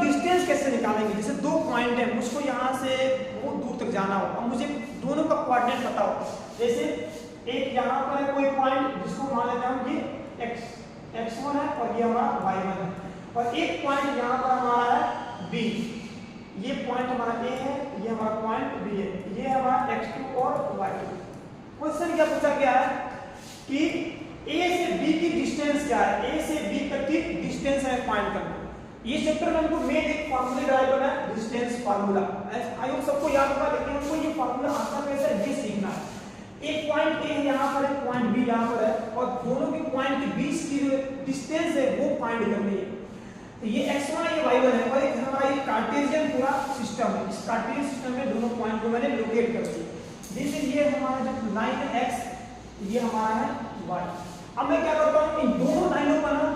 Distance कैसे निकालेंगे? जैसे दो पॉइंट है, मुझको यहाँ से बहुत दूर तक जाना हो, अब मुझे दोनों का कोऑर्डिनेट पता हो। जैसे एक यहाँ पर है कोई पॉइंट जिसको मान लेते हैं हम ये x1 है और ये हमारा y1 है, और एक पॉइंट यहाँ पर हमारा है b। ये पॉइंट हमारा a है, ये हमारा पॉइंट b है, ये हमारा x2 और y2। क्वेश्चन क्या पूछा गया है कि a से b की डिस्टेंस क्या है, a से b तक की डिस्टेंस है फाइंड करना। ये चैप्टर में हमको मेन एक फार्मूला ड्राइव करना है, डिस्टेंस फार्मूला। आई होप सबको याद होगा, लेकिन हमको ये फार्मूला आता कैसे है ये सीखना है। एक पॉइंट ए यहाँ पर है, पॉइंट बी यहाँ पर है, और दोनों के पॉइंट के बीच की जो डिस्टेंस है वो फाइंड करनी है। तो ये x1 है, ये y1 है, और एक हमारा ये कार्टेशियन पूरा सिस्टम है। इस कार्टेशियन सिस्टम में दोनों पॉइंट को मैंने लोकेट कर दिया। जैसे ये हमारा जो लाइन है x, ये हमारा है y। अब मैं क्या करता हूँ, इन दोनों लाइनों पर ना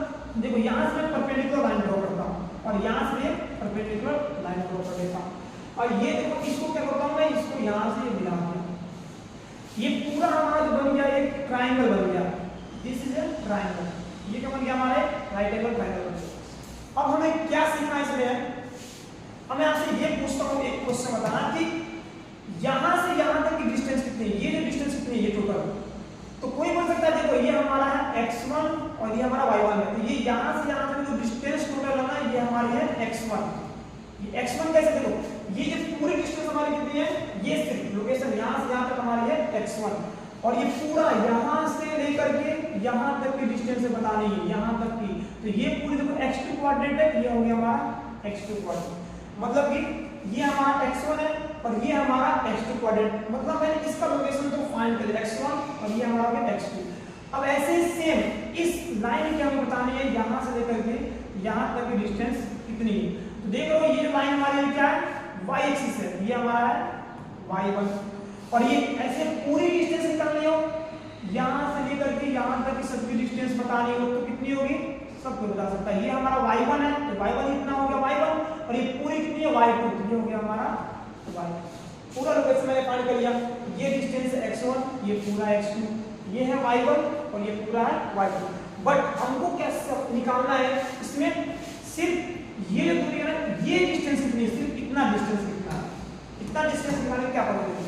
देखो, यहाँ से मैं परपेंडिकुलर लाइन ड्रॉ करता हूँ और यहाँ से मैं परपेंडिकुलर लाइन ड्रॉ कर देता हूँ, और ये देखो इसको क्या करता हूँ मैं, इसको यहाँ से मिला दिया। ये पूरा हमारा जो बन गया एक ट्राइंगल बन गया। This is a triangle. ये क्या बन गया हमारे राइट एंगल ट्राइंगल बन गया। अब हमें क्या सीखना है इसमें, अब मैं आपसे ये पूछता हूँ एक क्वेश्चन बताना कि यहाँ से यहाँ तक की डिस्टेंस कितनी है, ये जो डिस्टेंस कितनी है ये टोटल। तो कोई बोल सकता है देखो ये हमारा है x1 और ये हमारा y1 है, तो ये यहाँ से यहाँ तक जो डिस्टेंस टोटल है ना, ये हमारी है x1। ये x1 कैसे देखो, ये जो पूरी डिस्टेंस हमारी कितनी है, ये सिर्फ लोकेशन यहाँ से यहाँ तक हमारी है x1, और ये पूरा यहाँ से लेकर के यहाँ तक की डिस्टेंस बतानी है, यहाँ तक की। तो ये पूरी देखो x2 कोऑर्डिनेट है, ये हो गया हमारा x2 कोऑर्डिनेट, मतलब कि ये हमारा x1 है और ये हमारा x2 कोऑर्डिनेट, मतलब मैंने इसका लोकेशन तो फाइंड कर लिया x1 और ये हमारा हो गया x2। अब ऐसे सेम इस लाइन की हमें बतानी है यहाँ से लेकर के यहाँ तक की डिस्टेंस कितनी है। तो देख लो ये जो लाइन हमारी क्या है, y एक्सिस है, ये हमारा है y1, और ये ऐसे पूरी डिस्टेंस निकालनी हो, यहाँ से लेकर के यहाँ तक की सबकी डिस्टेंस बतानी हो तो कितनी होगी, सबको बता सकता है। ये हमारा y1 है, तो y1 इतना हो गया y1, और ये पूरी कितनी है y2, तो ये हो गया हमारा y। पूरा लोकेशन मैंने फाइंड कर लिया। ये डिस्टेंस है x1, ये पूरा x2, ये है y1 और ये पूरा है y2। बट हमको क्या निकालना है इसमें, सिर्फ ये जो दूरी है ना, ये डिस्टेंस कितनी है, सिर्फ इतना डिस्टेंस कितना है, इतना डिस्टेंस निकालने क्या पड़ेगा।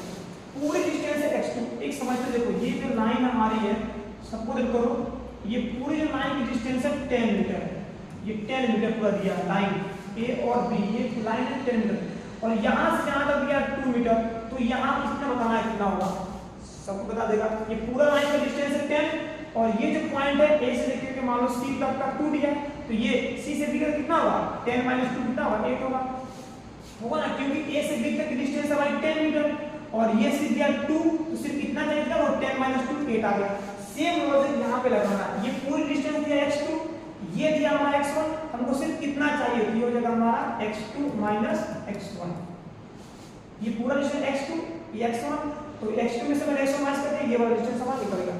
पूरी डिस्टेंस है x2। एक समझते देखो, ये जो लाइन हमारी है, सबको देखो ये पूरी जो लाइन की डिस्टेंस है 10 मीटर है, ये 10 मीटर पूरा दिया लाइन ए और बी, ये लाइन है 10 मीटर, और यहाँ से यहाँ तक दिया 2 मीटर, तो यहाँ कितना बताना है कितना होगा, सबको बता देगा। ये पूरा लाइन का डिस्टेंस है 10, और ये जो पॉइंट है ए से लेकर के मान लो सी तक का 2 दिया, तो ये सी से बी तक कितना होगा, 10 - 2 कितना होगा, 8 होगा ना, क्योंकि ए से बी तक की डिस्टेंस है हमारी 10 मीटर, और ये सी दिया 2, तो सिर्फ कितना चाहिए था, वो 10 - 2 8 आ गया। सेम लॉजिक यहाँ पे लगाना, ये पूरी डिस्टेंस दिया x2, ये दिया हमारा x1, हमको सिर्फ कितना चाहिए, तो ये हो जाएगा हमारा x2 - x1। ये पूरा डिस्टेंस x2, ये x1, तो x2 में से मैंने x1 माइनस कर दिया, ये वाला डिस्टेंस हमारा निकलेगा।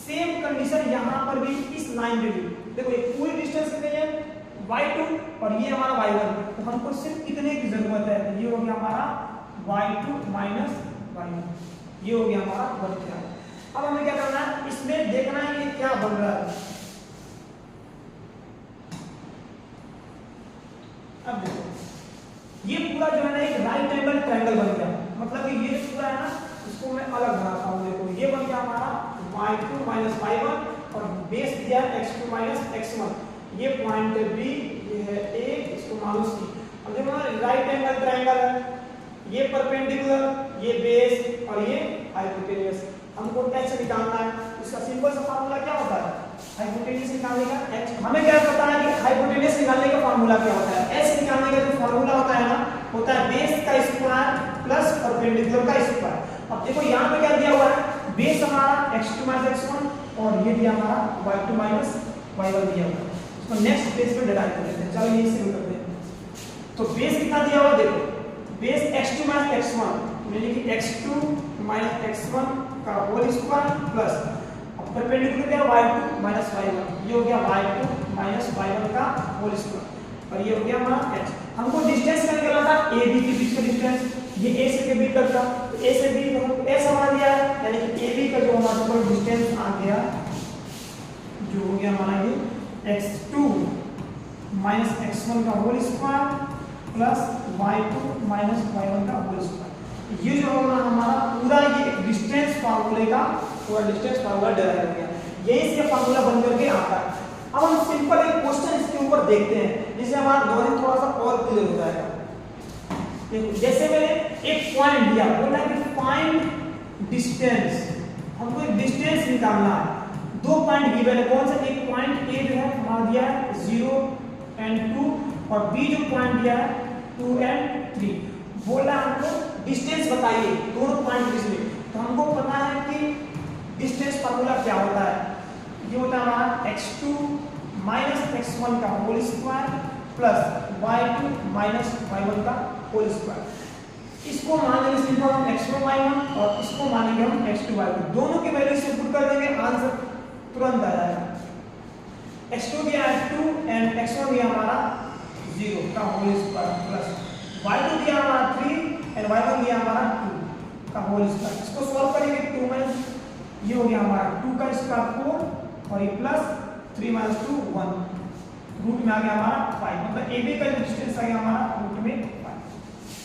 सेम कंडीशन यहाँ पर भी इस लाइन पे भी देखो, ये पूरी डिस्टेंस कितनी है y2 और ये हमारा y1, तो हमको सिर्फ कितने की जरूरत है, तो ये हो गया हमारा y2 - y1, ये हो गया हमारा वर्ग। अब हमें क्या करना है, इसमें देखना है ये क्या बन रहा है। अब देखो ये पूरा जो है ना एक राइट एंगल ट्रायंगल बन गया, मतलब कि ये पूरा है ना, इसको मैं अलग बनाता हूँ। देखो ये बन गया हमारा y2 - y1, और बेस दिया x2 - x1, ये पॉइंट है b, ये है a, इसको मान लो c। अब देखो ना राइट एंगल ट्रायंगल है, ये परपेंडिकुलर, ये बेस और ये हाइपोटेन्यूस। हमको h निकालना है, इसका सिंपल सा फार्मूला क्या होता है, हाइपोटेन्यूस निकालने का h। हमें क्या पता है कि हाइपोटेन्यूस निकालने का फार्मूला क्या होता है, h निकालने का जो फार्मूला होता है ना, होता है बेस का स्क्वायर प्लस परपेंडिकुलर का स्क्वायर। अब देखो यहाँ पे क्या दिया हुआ है, बेस हमारा x2 - x1, और ये दिया हमारा y2 - y1 दिया हुआ है। इसको नेक्स्ट बेस पे डिवाइड कर देते हैं, चलो ये शुरू करते हैं। तो बेस कितना दिया हुआ, देखो बेस x2 - x1, यानी कि x2 - x1 का होल स्क्वायर प्लस परपेंडिकुलर क्या y2 - y1, ये हो गया y2 - y1 का होल स्क्वायर, और ये हो गया हमारा h। हमको डिस्टेंस क्या निकालना था, a b के बीच का डिस्टेंस, ये a से b तक का, तो a से b को हमको s हमारा दिया है, यानी कि a b का जो हमारा डिस्टेंस आ गया, जो हो गया हमारा ये x2 - x1 का whole square plus y2 minus y1 का होल स्क्वायर। ये जो होगा हमारा पूरा ये डिस्टेंस फार्मूले का पूरा डिस्टेंस फार्मूला डेराइव हो गया, यही से फार्मूला बन करके आता है। अब हम सिंपल एक क्वेश्चन इसके ऊपर देखते हैं जिससे हमारा नॉलेज थोड़ा सा और क्लियर हो जाएगा। देखो जैसे मैंने एक पॉइंट दिया, बोला कि फाइंड डिस्टेंस, हमको एक डिस्टेंस निकालना है। दो पॉइंट गिवन है, कौन सा? एक पॉइंट ए जो है हमारा दिया है 0 और 2 और बी जो पॉइंट दिया है 2 और 3। बोला हमको डिस्टेंस बताइए दोनों पॉइंट के बीच में। तो हमको पता है कि डिस्टेंस फार्मूला क्या होता है, ये होता है हमारा x2 माइनस x1 का whole square plus y2 minus y1 का होल स्क्वायर। इसको मान लेंगे सिंपल हम x1 y1 और इसको मानेंगे हम x2 y2। दोनों के वैल्यू से पुट कर देंगे, आंसर तुरंत आ जाएगा। x2 दिया है 2 एंड x1 दिया हमारा 0 का होल स्क्वायर प्लस y2 दिया हमारा 3 एंड y1 दिया हमारा 2 का होल स्क्वायर। इसको सॉल्व करेंगे 2 माइनस ये हो गया हमारा 2 का स्क्वायर 4 और ये प्लस 3 माइनस 2 1, रूट में आ गया हमारा 5। मतलब AB का जो डिस्टेंस आ गया हमारा रूट में 5,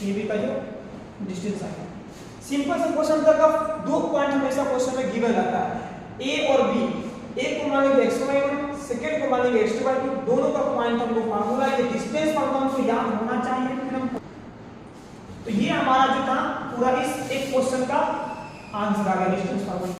AB का जो डिस्टेंस आ गया। सिंपल सा क्वेश्चन का दो पॉइंट हमेशा क्वेश्चन में गिवन रहता है A और B। एक को मानेंगे x1 y1, सेकंड को मानेंगे x2 y2। दोनों का पॉइंट हमको फार्मूला ये डिस्टेंस फार्मूला हमको याद होना चाहिए। फिर हम तो ये हमारा जो था पूरा इस एक क्वेश्चन का आंसर आ गया डिस्टेंस फार्मूला।